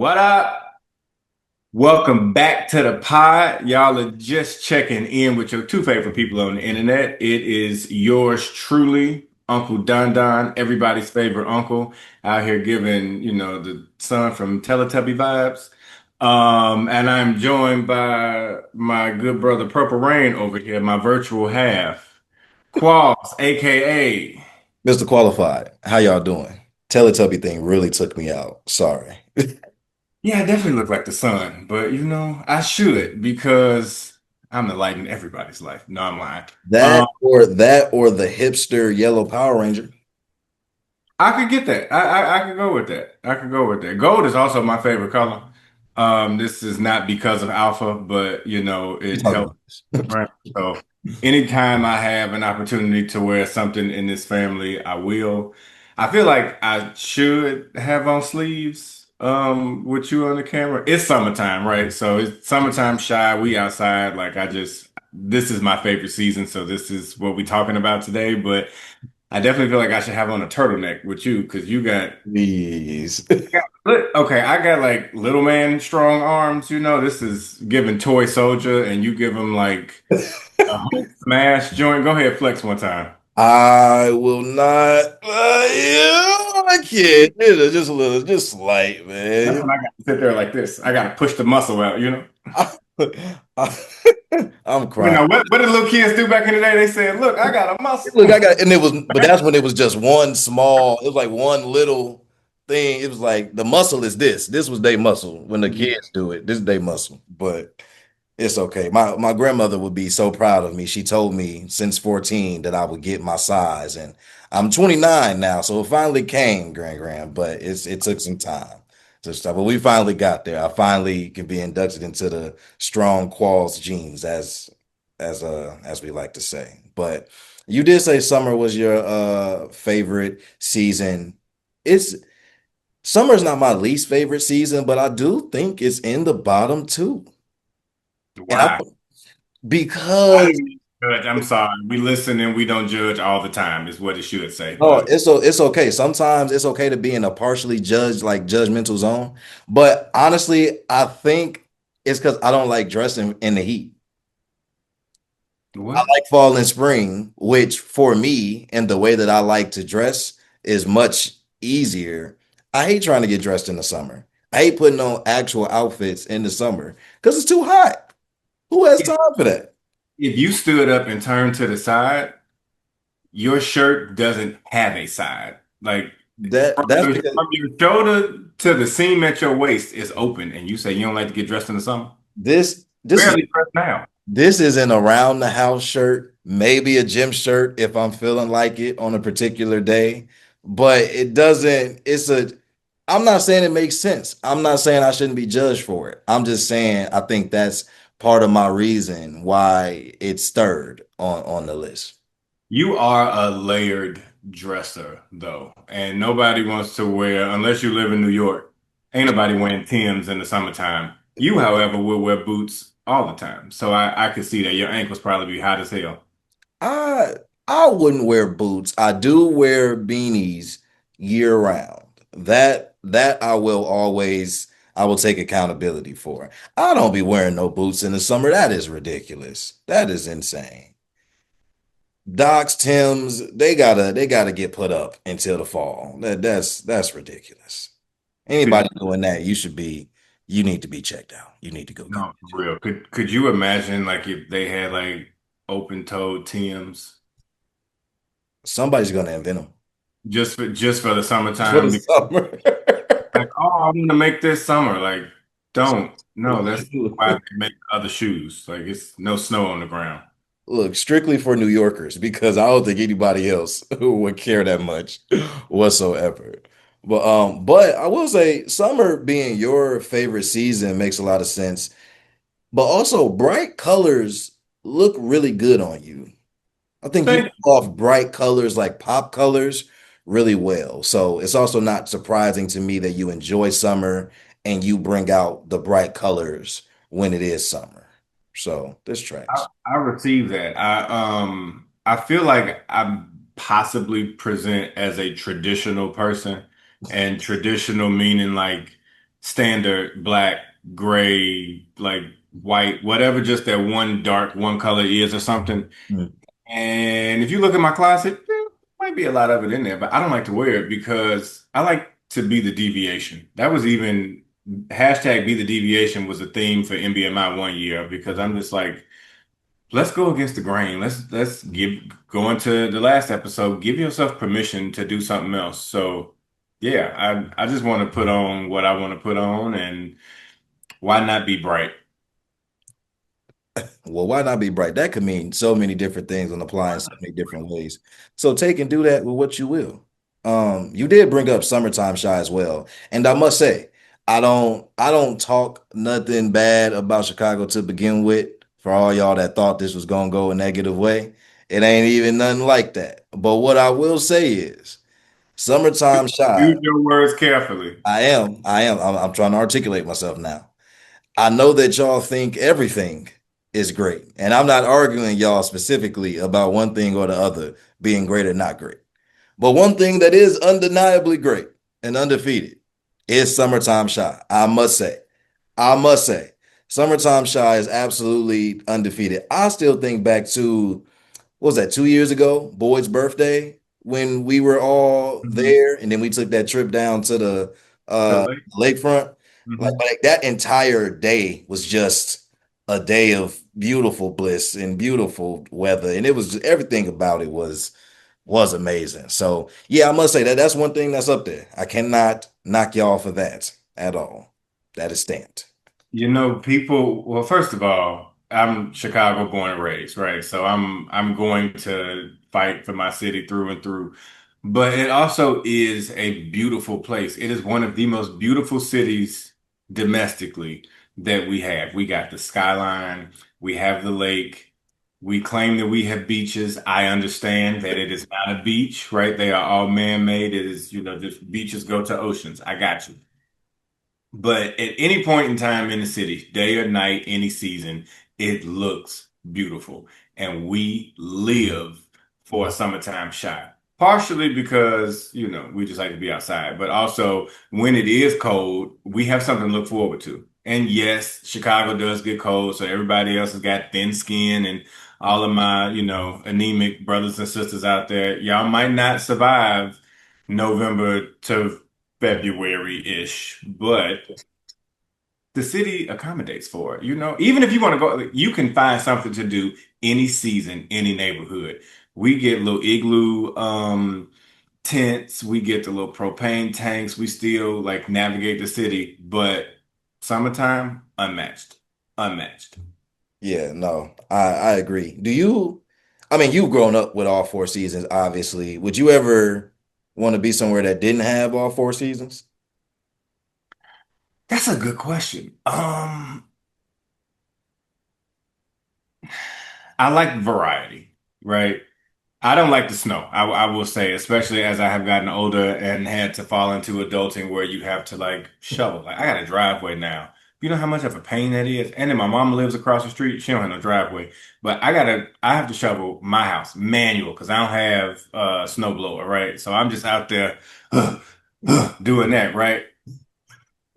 What up? Welcome back to the pod. Y'all are just checking in with your two favorite people on the internet. It is yours truly, Uncle Don Don, everybody's favorite uncle, out here giving, the son from Teletubby vibes. And I'm joined by my good brother Purple Rain over here, my virtual half, Qualls, aka. Mr. Qualified, how y'all doing? Teletubby thing really took me out. Sorry. Yeah, I definitely look like the sun, but I should because I'm the light in everybody's life. No, I'm lying. Um, That or the hipster yellow Power Ranger. I could get that. I could go with that. I could go with that. Gold is also my favorite color. This is not because of alpha, but You it talking helps. about this? Right? So anytime I have an opportunity to wear something in this family, I will. I feel like I should have on sleeves with you on the camera. It's summertime, right? So it's summertime shy. We outside. This is my favorite season, so this is what we talking about today. But I definitely feel like I should have on a turtleneck with you because Please. okay, I got like little man strong arms, this is giving toy soldier and you give him like a Hulk smash joint. Go ahead, flex one time. I will not. Yeah, I can't. Just a little, just slight, That's man. when I got to sit there like this. I got to push the muscle out. I'm You crying. know what did little kids do back in the day? They said, "Look, I got a muscle." Look, I got, and it was, but that's when it was just one small. It was like one little thing. It was like the muscle is this. This was their muscle. When the kids do it, this is their muscle. But it's okay. My grandmother would be so proud of me. She told me since 14 that I would get my size, and I'm 29 now, so it finally came, Grand. But it took some time to start. But we finally got there. I finally can be inducted into the strong Qualls genes, as we like to say. But you did say summer was your favorite season. It's Summer's not my least favorite season, but I do think it's in the bottom two. And I Why? I because didn't judge. I'm sorry. We listen and we don't judge all the time, is what it should say. no, But it's okay. Sometimes it's okay to be in a partially judgmental zone. But honestly, I think it's because I don't like dressing in the heat. I what? like fall and spring, which for me and the way that I like to dress is much easier. I hate trying to get dressed in the summer. I hate putting on actual outfits in the summer because it's too hot. Who has If time for that? if you stood up and turned to the side, your shirt doesn't have a side. Like That's because from your shoulder to the seam at your waist is open, and you say you don't like to get dressed in the summer. this is Barely dressed now. this is an around the house shirt, maybe a gym shirt if I'm feeling like it on a particular day. But it doesn't, I'm not saying it makes sense. I'm not saying I shouldn't be judged for it. I'm just saying I think that's part of my reason why it's third on the list. You are a layered dresser, though, and nobody wants to wear, unless you live in New York, ain't nobody wearing Timbs in the summertime. You, however, will wear boots all the time. So I could see that your ankles probably be hot as hell. I I wouldn't wear boots. I do wear beanies year round. That I will take accountability for. I don't be wearing no boots in the summer. That is ridiculous. That is insane. Docs, Tims, they gotta get put up until the fall. That's ridiculous. Could Anybody you, doing that, you need to be checked out. You need to go get no, for real. Could you imagine like if they had like open-toed Timbs somebody's gonna invent them just for the for the summertime? summer. Like, oh, I'm gonna make this summer. Like, don't. No, that's why they make other shoes. Like, it's no snow on the ground. Look, strictly for New Yorkers, because I don't think anybody else who would care that much whatsoever. But I will say summer being your favorite season makes a lot of sense. But also bright colors look really good on you. I think you Thank pull off bright colors like pop colors really well. So it's also not surprising to me that you enjoy summer and you bring out the bright colors when it is summer. So this tracks. I receive that. I feel like I possibly present as a traditional person, and traditional meaning like standard black, gray, like white, whatever just that one dark one color is or something. Mm. And if you look at my closet, there might be a lot of it in there, but I don't like to wear it because I like to be the deviation. That was even hashtag be the deviation was a theme for NBMI one year because I'm just like, let's go against the grain. Let's give going to the last episode, give yourself permission to do something else. So yeah, I just want to put on what I want to put on and why not be bright? Well, why not be bright? That could mean so many different things and apply in so many different ways. So take and do that with what you will. You did bring up summertime shy as well. And I must say, I don't talk nothing bad about Chicago to begin with. For all y'all that thought this was gonna go a negative way, it ain't even nothing like that. But what I will say is summertime shy. Use your words carefully. I'm trying to articulate myself now. I know that y'all think everything is great, and I'm not arguing y'all specifically about one thing or the other being great or not great. But one thing that is undeniably great and undefeated is Summertime Shy. I must say, Summertime Shy is absolutely undefeated. I still think back to what was that, 2 years ago, Boyd's birthday, when we were all Mhm. there, and then we took that trip down to the The lake. lakefront. Mhm. Like that entire day was just a day of beautiful bliss and beautiful weather, and it was everything about it was amazing. So yeah, I must say that that's one thing that's up there. I cannot knock y'all for that at all. That is stamped. You know, people, well, first of all, I'm Chicago born and raised, right? So I'm going to fight for my city through and through. But it also is a beautiful place. It is one of the most beautiful cities domestically that we have. We got the skyline, we have the lake. We claim that we have beaches. I understand that it is not a beach, right? They are all man-made. It is, just beaches go to oceans. I got you. But at any point in time in the city, day or night, any season, it looks beautiful. And we live for a summertime shot. Partially because, we just like to be outside, but also when it is cold, we have something to look forward to. And yes, Chicago does get cold, so everybody else has got thin skin and all of my, anemic brothers and sisters out there, y'all might not survive November to February-ish, but the city accommodates for it. Even if you want to go, you can find something to do any season, any neighborhood. We get little igloo tents, we get the little propane tanks, we still like navigate the city, but summertime, unmatched. Unmatched. Yeah, no, I agree. I mean, you've grown up with all four seasons, obviously. Would you ever want to be somewhere that didn't have all four seasons? That's a good question. I like variety, right? I don't like the snow. I will say, especially as I have gotten older and had to fall into adulting where you have to like shovel. Like I got a driveway now. You know how much of a pain that is? And then my mom lives across the street. She don't have no driveway. But I have to shovel my house manual because I don't have a snow blower, right? So I'm just out there doing that, right?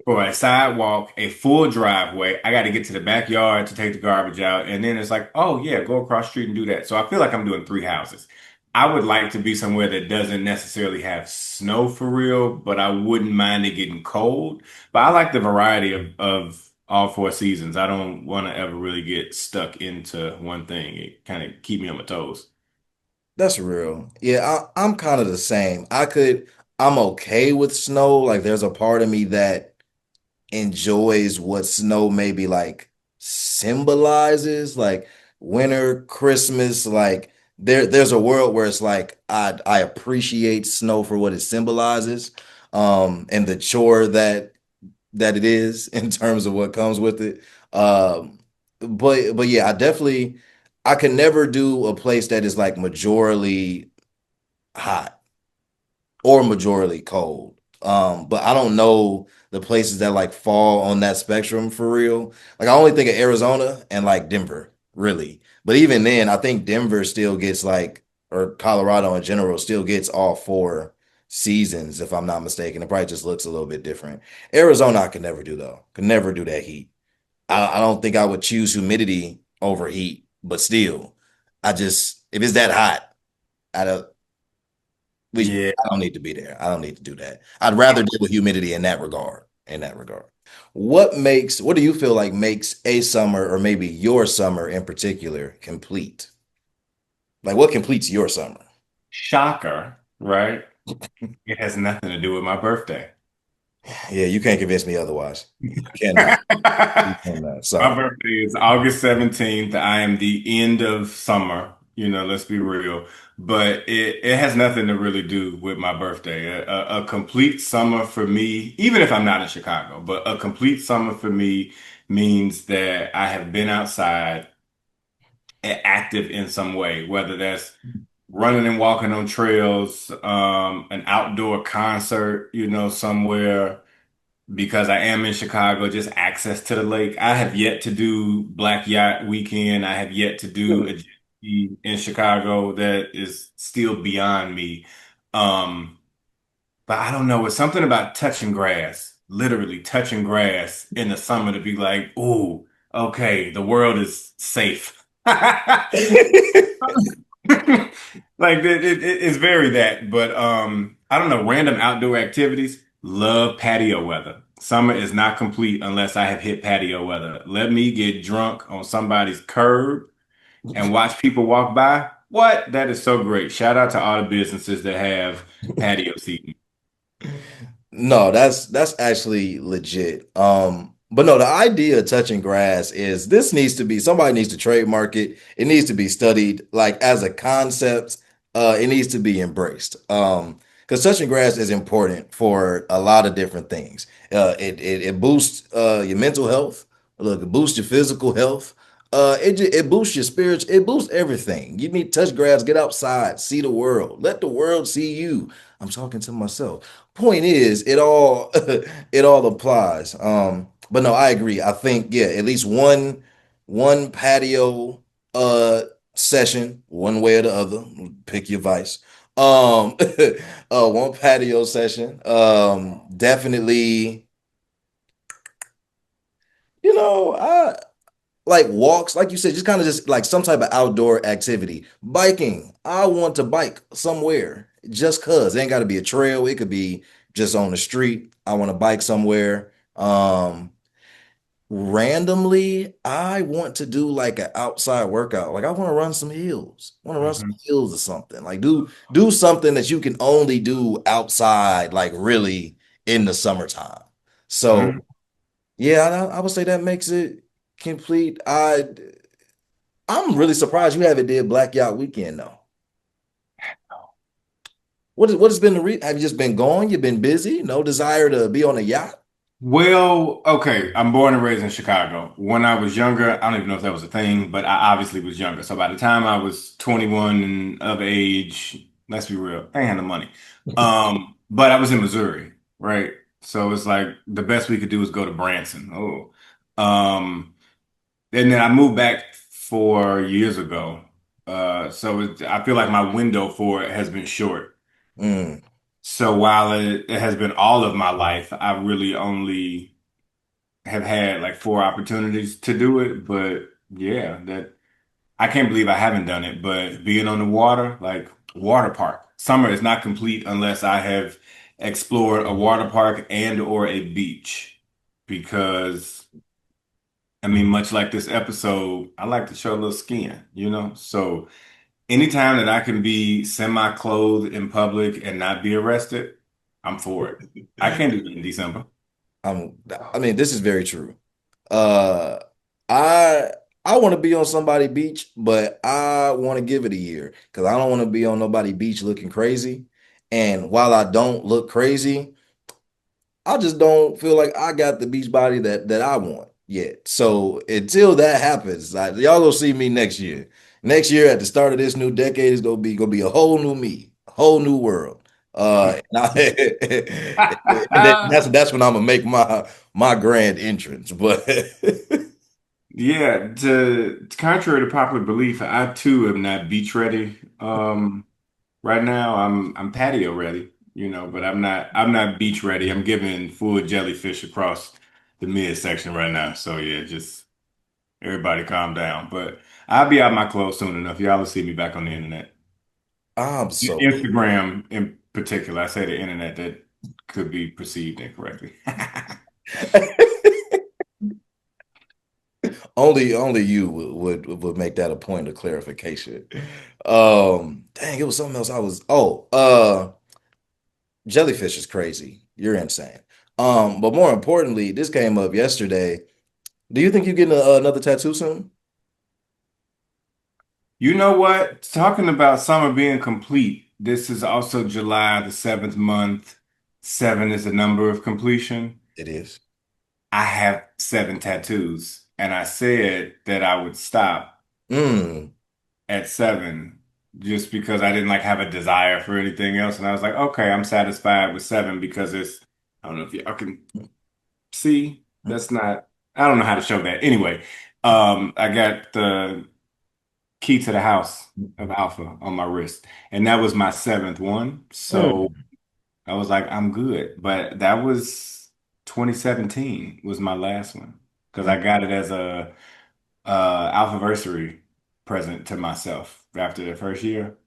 For a sidewalk, a full driveway. I got to get to the backyard to take the garbage out. And then it's like, oh, yeah, go across the street and do that. So I feel like I'm doing three houses. I would like to be somewhere that doesn't necessarily have snow for real, but I wouldn't mind it getting cold. But I like the variety of all four seasons. I don't want to ever really get stuck into one thing. It kind of keep me on my toes. That's real. Yeah, I'm kind of the same. I'm okay with snow. Like, there's a part of me that enjoys what snow maybe like symbolizes, like winter, Christmas. Like, there's a world where it's like I appreciate snow for what it symbolizes, and the chore that it is in terms of what comes with it. But yeah, I can never do a place that is like majorly hot or majorly cold. But I don't know the places that like fall on that spectrum for real. Like I only think of Arizona and like Denver, really. But even then, I think Denver still gets like, or Colorado in general still gets all four seasons, if I'm not mistaken. It probably just looks a little bit different. Arizona, I could never do though. Could never do that heat. I don't think I would choose humidity over heat, but still, I just if it's that hot, I don't Yeah. I don't need to be there. I don't need to do that. I'd rather deal with humidity in that regard. In that regard. What do you feel like makes a summer or maybe your summer in particular complete? Like what completes your summer? Shocker, right? It has nothing to do with my birthday. Yeah, you can't convince me otherwise. You cannot. You cannot. My Sorry. birthday is August 17th. I am the end of summer, let's be real. But it has nothing to really do with my birthday. A complete summer for me, even if I'm not in Chicago, but a complete summer for me means that I have been outside active in some way, whether that's running and walking on trails, an outdoor concert, somewhere because I am in Chicago, just access to the lake. I have yet to do Black Yacht Weekend. I have yet to do a jet ski in Chicago. That is still beyond me. Um, but I don't know. It's something about touching grass, literally touching grass in the summer to be like, ooh, okay, the world is safe. Like it's very that, but I don't know, random outdoor activities. Love patio weather. Summer is not complete unless I have hit patio weather. Let me get drunk on somebody's curb and watch people walk by. What? That is so great. Shout out to all the businesses that have patio seating. No, that's actually legit. But no, the idea of touching grass is this needs to be somebody needs to trademark it. It needs to be studied like as a concept. It needs to be embraced. Because touching grass is important for a lot of different things. It boosts your mental health. Look, it boosts your physical health. It boosts your spirits. It boosts everything. You need to touch grass, get outside, see the world, let the world see you. I'm talking to myself. Point is, it all it all applies. But no, I agree. I think yeah, at least one patio session, one way or the other. Pick your vice. Um, one patio session. Definitely. I like walks, like you said, just kind of just like some type of outdoor activity. Biking. I want to bike somewhere just cause. It ain't got to be a trail. It could be just on the street. I want to bike somewhere. Randomly, I want to do like an outside workout. Like I want to run some hills. I want to run some Mhm. hills or something. Like do something that you can only do outside, like really in the summertime. So Mhm. yeah, I would say that makes it complete. I'm really surprised you haven't did Black Yacht Weekend though. What has been have you just been gone? You've been busy? No desire to be on a yacht? Well, okay, I'm born and raised in Chicago. When I was younger, I don't even know if that was a thing, but I obviously was younger. So by the time I was 21 and of age, let's be real, I ain't had the money. But I was in Missouri, right? So it's like the best we could do was go to Branson. Oh. And then I moved back 4 years ago. I feel like my window for it has been short. Mm, So while it has been all of my life, I really only have had like four opportunities to do it, but yeah, that I can't believe I haven't done it. But being on the water, like water park, summer is not complete unless I have explored a water park and or a beach. Because I mean, much like this episode, I like to show a little skin, So anytime that I can be semi-clothed in public and not be arrested, I'm for it. I can't do it in December. I'm, I mean, this is very true. Uh, I I want to be on somebody beach, but I want to give it a year because I don't want to be on nobody beach looking crazy. And while I don't look crazy, I just don't feel like I got the beach body that I want yet. So until that happens, y'all gonna see me next year. Next year at the start of this new decade is gonna be a whole new me, a whole new world. And then that's when I'm gonna make my grand entrance. But Yeah, contrary to popular belief, I too am not beach ready. Right now I'm patio ready. but I'm not beach ready. I'm giving full jellyfish across the midsection right now. So yeah, just everybody calm down. But I'll be out my clothes soon enough. Y'all will see me back on the internet. I'm so Instagram in particular. I say the internet that could be perceived incorrectly. only you would make that a point of clarification. Dang, it was something else. Jellyfish is crazy. You're insane. But more importantly, this came up yesterday. Do you think you're getting another tattoo soon? You know what? Talking about summer being complete, this is also July, the seventh month. Seven is the number of completion. It is. I have seven tattoos, and I said that I would stop Mm. at seven just because I didn't like have a desire for anything else. And I was like, okay, I'm satisfied with seven because I don't know if y'all can see, that's not, I don't know how to show that. Anyway, I got the key to the house of Alpha on my wrist, and that was my seventh one. So Mm. I was like, I'm good. But that was 2017 was my last one because I got it as a alphaversary present to myself after the first year.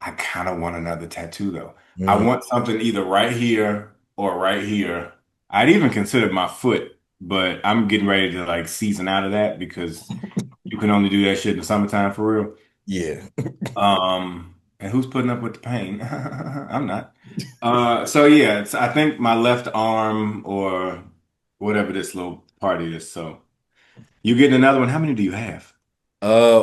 I kind of want another tattoo though. I Mm. want something either right here or right here. I'd even considered my foot, but I'm getting ready to like season out of that because you can only do that shit in the summertime for real. Yeah. And who's putting up with the pain? I'm not. So yeah, I think my left arm or whatever this little party is. So you getting another one? How many do you have?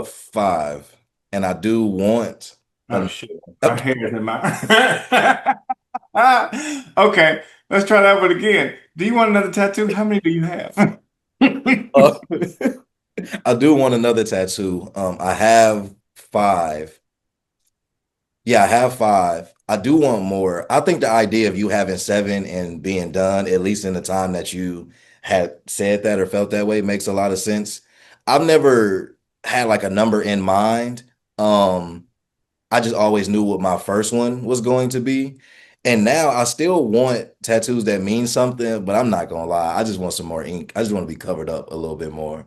Five. And I do want Oh an shit, my hair is in my. Okay, let's try that one again. Do you want another tattoo? How many do you have? uh, I do want another tattoo. I have five. Yeah, I have five. I do want more. I think the idea of you having seven and being done, at least in the time that you had said that or felt that way, makes a lot of sense. I've never had like a number in mind. Um, I just always knew what my first one was going to be. And now I still want tattoos that mean something, but I'm not gonna lie. I just want some more ink. I just want to be covered up a little bit more.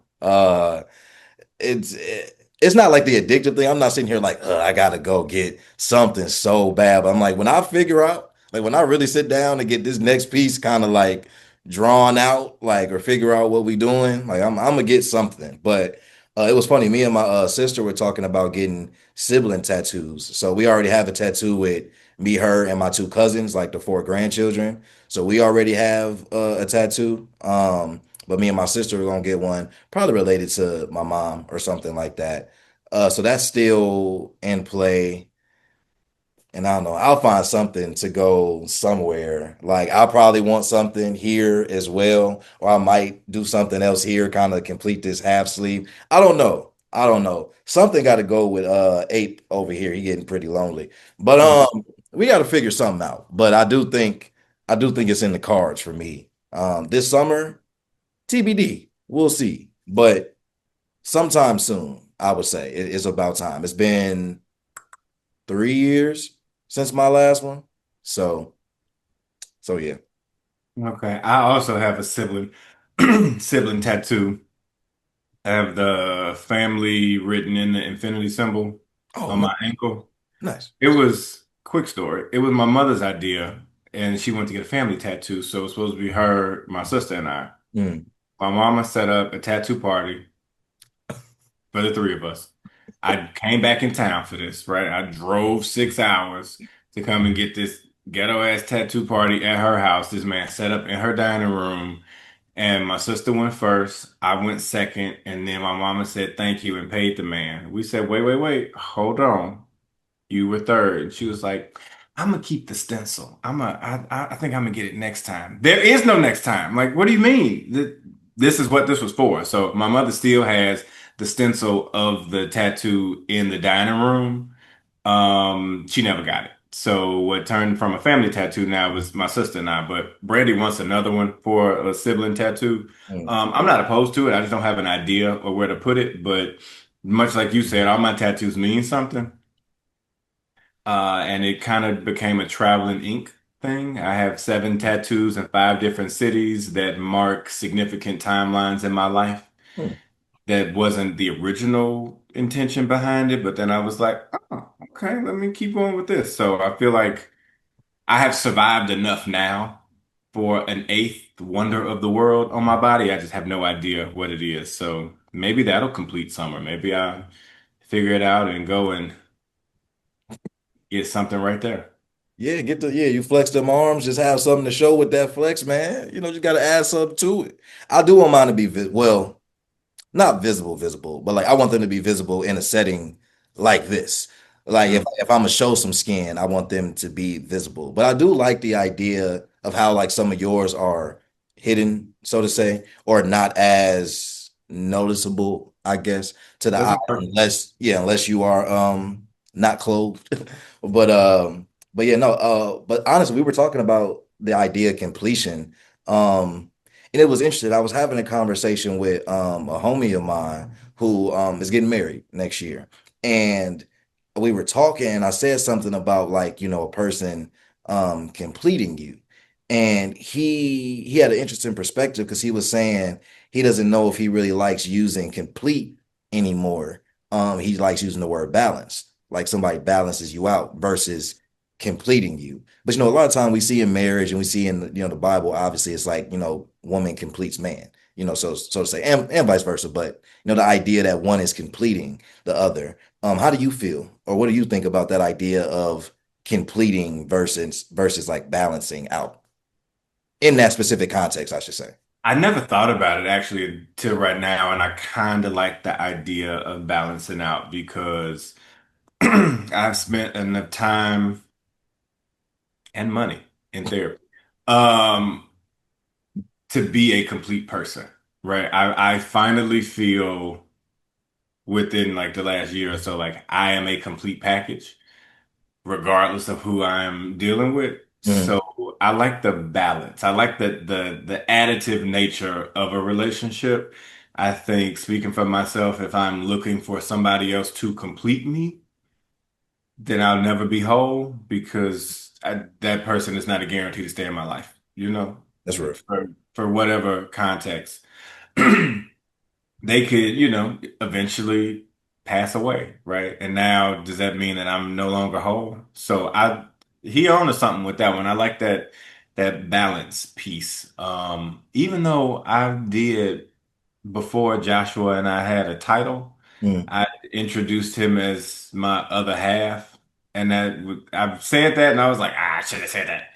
It's not like the addictive thing. I'm not sitting here like, I gotta go get something so bad. But I'm like, when I figure out, like when I really sit down and get this next piece kind of like drawn out, like or figure out what we doing, like I'm gonna get something. But it was funny. Me and my sister were talking about getting sibling tattoos. So we already have a tattoo with me, her, and my two cousins, like the four grandchildren. So we already have a tattoo. But me and my sister are gonna get one, probably related to my mom or something like that. So that's still in play. And I don't know, I'll find something to go somewhere. Like I'll probably want something here as well, or I might do something else here, kind of complete this half sleeve. I don't know. I don't know. Something got to go with Ape over here. He getting pretty lonely. But we got to figure something out. But I do think it's in the cards for me. This summer, TBD. We'll see. But sometime soon, I would say it's about time. It's been 3 years since my last one. So, so yeah. Okay, I also have a sibling sibling tattoo. I have the family written in the infinity symbol Oh, on no, my ankle. nice. It was quick story. It was my mother's idea, and she wanted to get a family tattoo. So it was supposed to be her, my sister, and I. Mm, My mama set up a tattoo party for the three of us. I came back in town for this, right? I drove 6 hours to come and get this ghetto ass tattoo party at her house. This man set up in her dining room, and my sister went first. I went second, and then my mama said thank you and paid the man. We said, wait, wait, wait, hold on. You were third. And she was like, I'm gonna keep the stencil. I think I'm gonna get it next time. There is no next time. Like, what do you mean? This is what this was for. So my mother still has the stencil of the tattoo in the dining room. She never got it. So what turned from a family tattoo now was my sister and I. But Brandy wants another one for a sibling tattoo. mm. I'm not opposed to it. I just don't have an idea or where to put it. But much like you said, all my tattoos mean something. and it kind of became a traveling ink thing. I have 7 tattoos in 5 different cities that mark significant timelines in my life. Hmm. That wasn't the original intention behind it, but then I was like, oh, okay, let me keep going with this. So I feel like I have survived enough now for an eighth wonder of the world on my body. I just have no idea what it is. So maybe that'll complete summer. Maybe I figure it out and go and get something right there. Yeah, you flex them arms, just have something to show with that flex, man. You know, you got to add something to it. I do want mine to be well, not visible, but like I want them to be visible in a setting like this. Like Mm. if I'm gonna show some skin, I want them to be visible. But I do like the idea of how like some of yours are hidden, so to say, or not as noticeable, I guess, to the Those eye, are perfect. unless you are not clothed. But but yeah, no, but honestly, we were talking about the idea of completion. And it was interesting. I was having a conversation with a homie of mine who is getting married next year. And we were talking, and I said something about like, a person completing you. And he had an interesting perspective because he was saying he doesn't know if he really likes using complete anymore. He likes using the word balance, like somebody balances you out versus completing you. But a lot of time we see in marriage and we see in the Bible, obviously it's like, woman completes man, so to say, and vice versa. But the idea that one is completing the other. How do you feel, or what do you think about that idea of completing versus like balancing out in that specific context, I should say? I never thought about it actually till right now, and I kind of like the idea of balancing out because I've spent enough time and money in therapy um, to be a complete person, right? I finally feel within like the last year or so, like I am a complete package, regardless of who I'm dealing with. Mhm. So I like the balance. I like the additive nature of a relationship. I think speaking for myself, if I'm looking for somebody else to complete me, then I'll never be whole because that person is not a guarantee to stay in my life, That's real. for whatever context. They could, eventually pass away, right? And now, does that mean that I'm no longer whole? So he on to something with that one. I like that balance piece. Even though I did before Joshua and I had a title, Mhm. I introduced him as my other half, and I've said that, and I was like, I should have said that.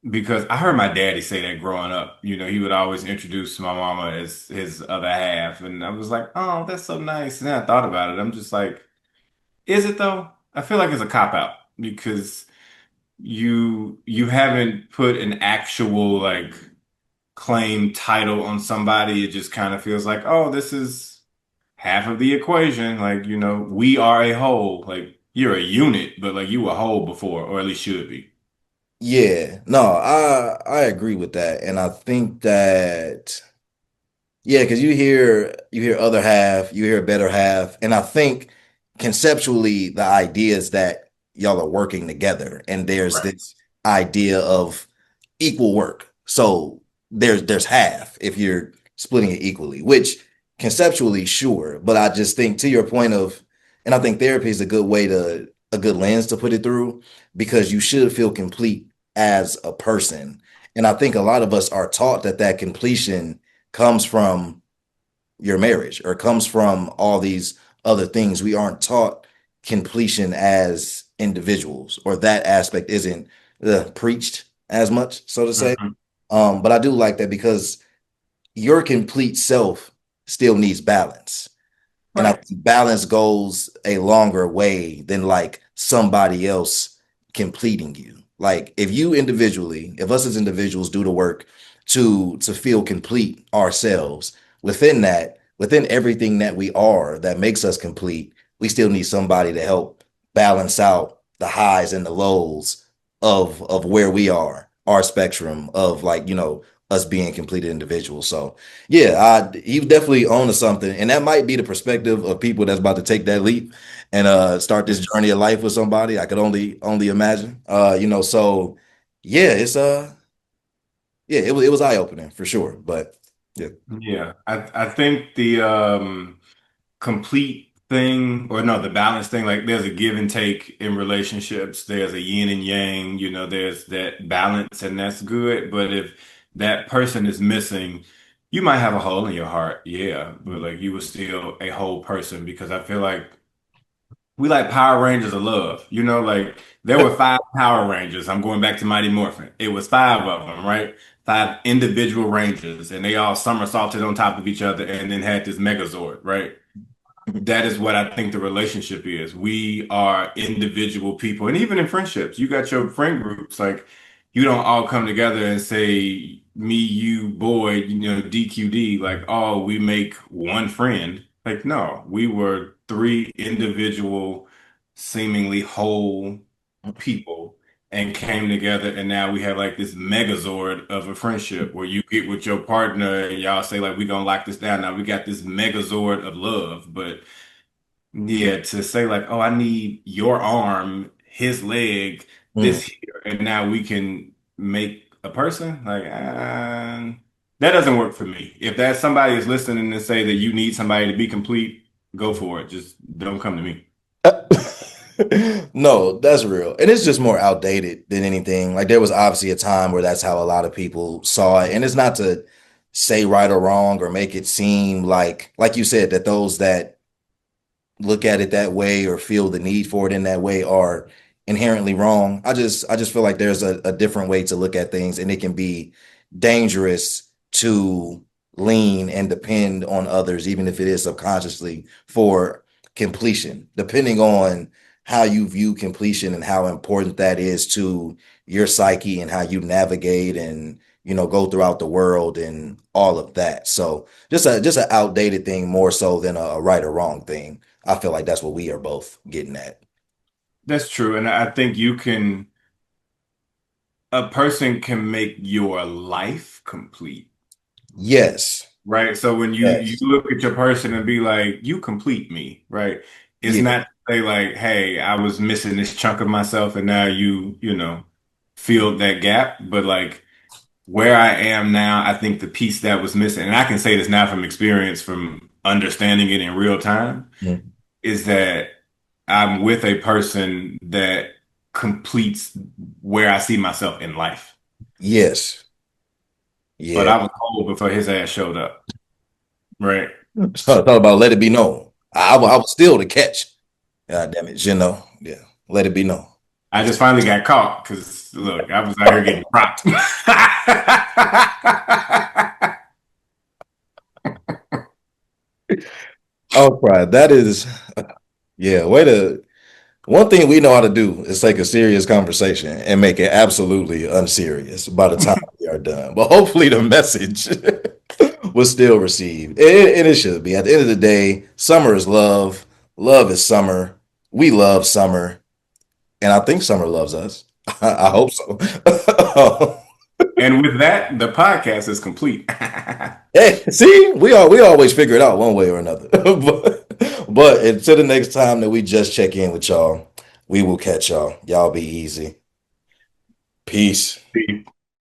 Because I heard my daddy say that growing up. He would always introduce my mama as his other half. And I was like, oh, that's so nice. And then I thought about it. I'm just like, is it though? I feel like it's a cop out because you haven't put an actual like claim title on somebody. It just kind of feels like, oh, this is half of the equation. Like, we are a whole. Like you're a unit, but like you were whole before, or at least should be. Yeah, no, I agree with that, and I think that. Yeah, because you hear other half, you hear better half, and I think conceptually the idea is that y'all are working together, and there's Right. this idea of equal work. So there's half if you're splitting it equally, which conceptually sure, but I just think to your point of, and I think therapy is a good lens to put it through because you should feel complete as a person, and I think a lot of us are taught that completion comes from your marriage or comes from all these other things. We aren't taught completion as individuals, or that aspect isn't preached as much, so to say. Mhm. But I do like that because your complete self still needs balance. And I Right. think balance goes a longer way than like somebody else completing you. Like if us as individuals do the work to feel complete ourselves, within everything that we are that makes us complete, we still need somebody to help balance out the highs and the lows of where we are, our spectrum of like, us being completed individuals. So yeah, he definitely owns something, and that might be the perspective of people that's about to take that leap and start this journey of life with somebody. I could only imagine. So yeah, it's yeah, it was eye opening for sure. But yeah. Yeah, I think the complete thing, or no, the balance thing, like there's a give and take in relationships. There's a yin and yang, there's that balance, and that's good. But if that person is missing, you might have a hole in your heart, yeah, but like you were still a whole person, because I feel like we like Power Rangers of love. Like there were five Power Rangers. I'm going back to Mighty Morphin. It was five of them, right? Five individual Rangers, and they all somersaulted on top of each other and then had this Megazord, right? That is what I think the relationship is. We are individual people. And even in friendships, you got your friend groups. Like, you don't all come together and say, me, you, Boyd, DQD, like, oh, we make one friend. Like, no, we were three individual, seemingly whole people and came together. And now we have like this megazord of a friendship where you get with your partner and y'all say, like, we're going to lock this down. Now we got this megazord of love. But yeah, to say like, oh, I need your arm, his leg, Mm. this here, and now we can make a person. Like, that doesn't work for me. If that somebody is listening and say that you need somebody to be complete, go for it. Just don't come to me. No, that's real. And it's just more outdated than anything. Like there was obviously a time where that's how a lot of people saw it. And it's not to say right or wrong or make it seem like you said, that those that look at it that way or feel the need for it in that way are inherently wrong. I just feel like there's a different way to look at things, and it can be dangerous to lean and depend on others, even if it is subconsciously, for completion, depending on how you view completion and how important that is to your psyche and how you navigate and go throughout the world and all of that. So just an outdated thing more so than a right or wrong thing. I feel like that's what we are both getting at. That's true. And I think a person can make your life complete. Yes. Right. So when you Yes. look at your person and be like, you complete me, right? It's Yeah. not to say like, hey, I was missing this chunk of myself and now you filled that gap. But like where I am now, I think the piece that was missing, and I can say this now from experience, from understanding it in real time, Mhm. is that I'm with a person that completes where I see myself in life. Yes. But Yeah. I was cold before his ass showed up, right? So thought about let it be known. I was still the catch. God damn it, Yeah. Let it be known. I just finally got caught because look, I was out here getting cropped. Oh, pride. That is, yeah. Way to One thing we know how to do is take a serious conversation and make it absolutely unserious by the time we are done. But hopefully, the message was still received. And it should be. At the end of the day, summer is love. Love is summer. We love summer. And I think summer loves us. I hope so. And with that, the podcast is complete. Hey, see, we always figure it out one way or another. But until the next time that we just check in with y'all, we will catch y'all. Y'all be easy. Peace.